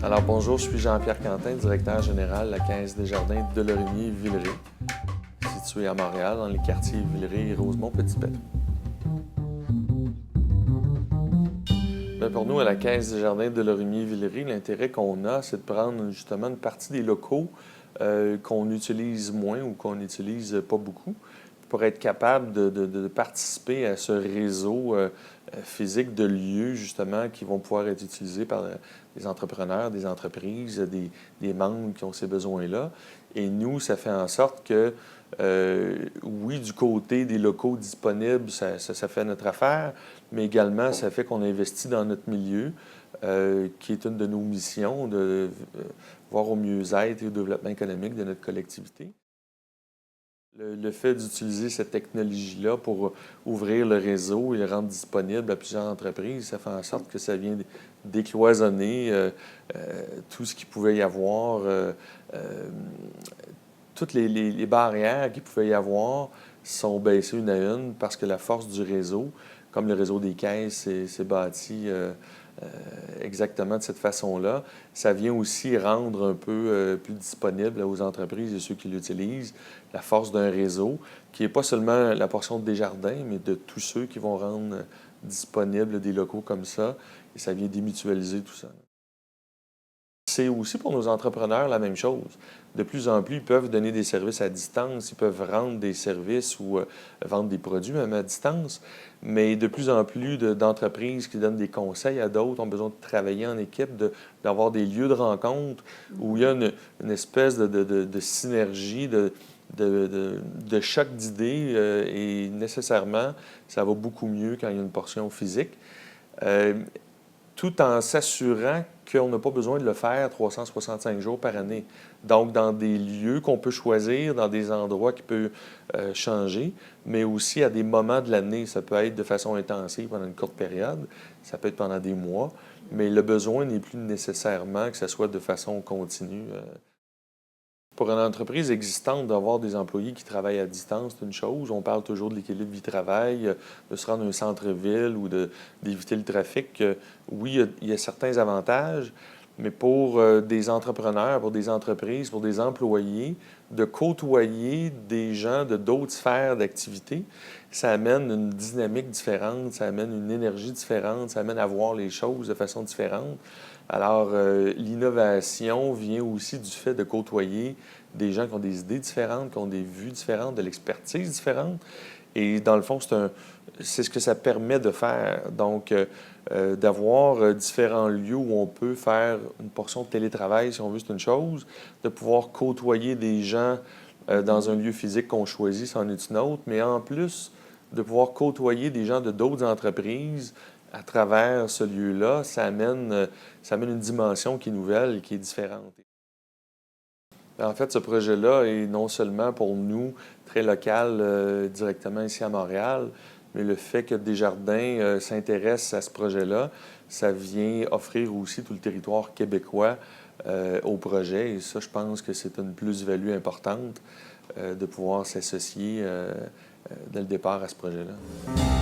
Alors bonjour, je suis Jean-Pierre Quentin, directeur général de la Caisse des Jardins de Delorimier-Villeray, située à Montréal, dans les quartiers Villeray et Rosemont-Petit-Pétrin. Pour nous, à la Caisse des Jardins de Delorimier-Villeray, l'intérêt qu'on a, c'est de prendre justement une partie des locaux qu'on utilise moins ou qu'on n'utilise pas beaucoup, pour être capable de participer à ce réseau physique de lieux, justement, qui vont pouvoir être utilisés par des entrepreneurs, des entreprises, des membres qui ont ces besoins-là. Et nous, ça fait en sorte que, oui, du côté des locaux disponibles, ça fait notre affaire, mais également, ça fait qu'on investit dans notre milieu, qui est une de nos missions, de voir au mieux-être et au développement économique de notre collectivité. Le fait d'utiliser cette technologie-là pour ouvrir le réseau et le rendre disponible à plusieurs entreprises, ça fait en sorte que ça vient décloisonner tout ce qu'il pouvait y avoir, toutes les barrières qu'il pouvait y avoir sont baissées une à une parce que la force du réseau, comme le réseau des caisses, s'est bâti exactement de cette façon-là. Ça vient aussi rendre un peu plus disponible aux entreprises et ceux qui l'utilisent la force d'un réseau qui n'est pas seulement la portion de Desjardins, mais de tous ceux qui vont rendre disponibles des locaux comme ça. Et ça vient démutualiser tout ça. C'est aussi pour nos entrepreneurs la même chose. De plus en plus, ils peuvent donner des services à distance, ils peuvent rendre des services ou vendre des produits même à distance, mais de plus en plus d'entreprises qui donnent des conseils à d'autres ont besoin de travailler en équipe, d'avoir des lieux de rencontre où il y a une espèce de synergie, de choc d'idées et nécessairement, ça va beaucoup mieux quand il y a une portion physique. Tout en s'assurant qu'on n'a pas besoin de le faire 365 jours par année. Donc, dans des lieux qu'on peut choisir, dans des endroits qui peuvent changer, mais aussi à des moments de l'année. Ça peut être de façon intensive pendant une courte période, ça peut être pendant des mois, mais le besoin n'est plus nécessairement que ce soit de façon continue. Pour une entreprise existante, d'avoir des employés qui travaillent à distance, c'est une chose. On parle toujours de l'équilibre vie-travail, de se rendre à un centre-ville ou d'éviter le trafic. Oui, il y a certains avantages, mais pour des entrepreneurs, pour des entreprises, pour des employés, de côtoyer des gens de d'autres sphères d'activité, ça amène une dynamique différente, ça amène une énergie différente, ça amène à voir les choses de façon différente. Alors, l'innovation vient aussi du fait de côtoyer des gens qui ont des idées différentes, qui ont des vues différentes, de l'expertise différente. Et dans le fond, c'est ce que ça permet de faire. Donc, d'avoir différents lieux où on peut faire une portion de télétravail, si on veut, c'est une chose. De pouvoir côtoyer des gens dans un lieu physique qu'on choisit, c'en est une autre. Mais en plus, de pouvoir côtoyer des gens de d'autres entreprises à travers ce lieu-là, ça amène une dimension qui est nouvelle et qui est différente. En fait, ce projet-là est non seulement pour nous très local directement ici à Montréal, mais le fait que Desjardins s'intéresse à ce projet-là, ça vient offrir aussi tout le territoire québécois au projet. Et ça, je pense que c'est une plus-value importante de pouvoir s'associer dès le départ à ce projet-là.